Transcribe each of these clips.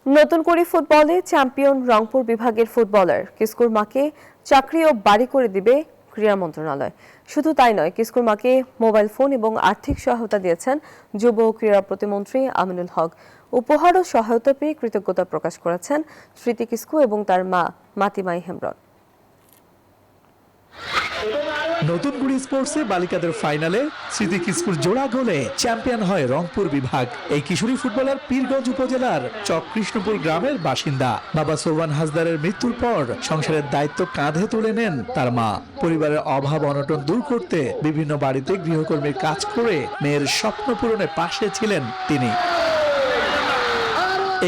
নতুন করে ফুটবলে চ্যাম্পিয়ন রংপুর বিভাগের ফুটবলার কিস্কুর মাকে চাকরি ও বাড়ি করে দিবে ক্রীড়া মন্ত্রণালয়। শুধু তাই নয়, কিস্কুর মাকে মোবাইল ফোন এবং আর্থিক সহায়তা দিয়েছেন যুব ও ক্রীড়া প্রতিমন্ত্রী আমিনুল হক। উপহার ও সহায়তা পেয়ে কৃতজ্ঞতা প্রকাশ করেছেন স্মৃতি কিস্কু এবং তার মা মাতিমাই হেমব্রম। নতুন গুড়ি স্পোর্টসে বালিকাদের ফাইনালে স্মৃতি কিস্কুর জোড়া গোলে চ্যাম্পিয়ন হয় রংপুর বিভাগ। এই কিশোরী ফুটবলার পীরগঞ্জ উপজেলার চক কৃষ্ণপুর গ্রামের বাসিন্দা। বাবা সোবান হাসদারের মৃত্যুর পর সংসারের দায়িত্ব কাঁধে তুলে নেন তার মা। পরিবারের অভাব অনটন দূর করতে বিভিন্ন বাড়িতে গৃহকর্মীর কাজ করে মেয়ের স্বপ্ন পূরণে পাশে ছিলেন তিনি।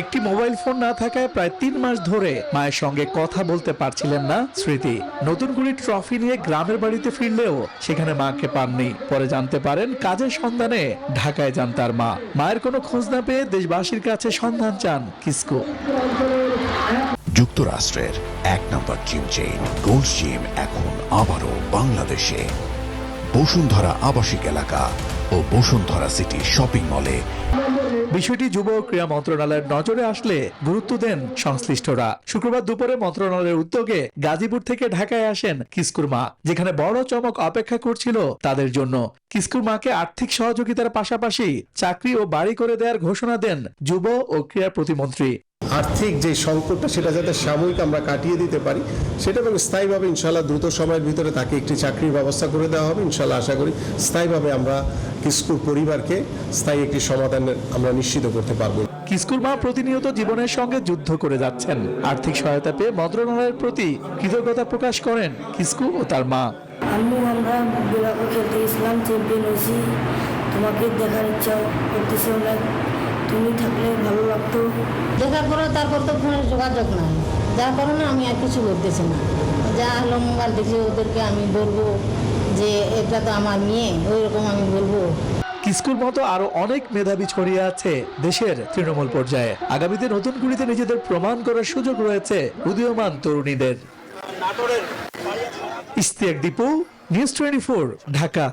একটি মোবাইল ফোন না থাকায় প্রায় 3 মাস ধরে মায়ের সঙ্গে কথা বলতে পারছিলেন না স্মৃতি। নতুন করে ট্রফি নিয়ে গ্রামের বাড়িতে ফিরলেও সেখানে মাকে পাননি। পরে জানতে পারেন কাজের সন্ধানে ঢাকায় যান তার মা। মায়ের কোনো খোঁজ না পেয়ে দেশবাসীর কাছে সন্ধান চান কিস্কু। যুক্তরাষ্ট্রের 1 নম্বর জিম চেইন গোল্ডস জিম এখন আবারও বাংলাদেশে। বসুন্ধরা আবাসিক এলাকা ও বসুন্ধরা সিটি শপিং মলে। বিষয়টি যুব ও ক্রীড়া মন্ত্রণালয়ের নজরে আসলে গুরুত্ব দেন সংশ্লিষ্টরা। শুক্রবার দুপুরে মন্ত্রণালয়ের উদ্যোগে গাজীপুর থেকে ঢাকায় আসেন কিস্কুর মা, যেখানে বড় চমক অপেক্ষা করছিল তাদের জন্য। কিস্কুর মাকে আর্থিক সহযোগিতার পাশাপাশি চাকরি ও বাড়ি করে দেওয়ার ঘোষণা দেন যুব ও ক্রীড়া প্রতিমন্ত্রী। আর্থিক যে সংকটটা সেটা যাতে সাময়িক আমরা কাটিয়ে দিতে পারি সেটা, এবং স্থায়ীভাবে ইনশাল্লাহ দ্রুত সময়ের ভিতরে তাকে একটি চাকরির ব্যবস্থা করে দেওয়া হবে। ইনশাল্লাহ আশা করি স্থায়ীভাবে আমরা কিস্কুর পরিবারকে স্থায়ী একটি সমাধানের আমরা নিশ্চিত করতে পারবো। কিস্কুর মা প্রতিনিয়ত জীবনের সঙ্গে যুদ্ধ করে যাচ্ছেন। আর্থিক সহায়তা পেয়ে মন্ত্রণালয়ের প্রতি কৃতজ্ঞতা প্রকাশ করেন কিস্কু ও তার মা। আমরা বিভাগে খেলতে গেছিলাম, চ্যাম্পিয়ন হয়েছি। তোমাকে দেখার ইচ্ছা করতেছে অনেক, তুমি থাকলে ভালো লাগতো। দেখার পরে তারপর তো ফোনের যোগাযোগ নাই, যার কারণে আমি আর কিছু বলতেছি না। যা হলো মোবাইল দেখে ওদেরকে আমি বলবো যে এটা তো আমার মেয়ে, ওই রকম আমি বলবো। কিস্কুর মতো আরো অনেক মেধাবী ছড়িয়ে আছে দেশের তৃণমূল পর্যায়ে। আগামীতে নতুন গুলিতে নিজেদের প্রমাণ করার সুযোগ রয়েছে উদীয়মান তরুণীদের। ইশতিয়াক দীপু, নিউজ 24, ঢাকা।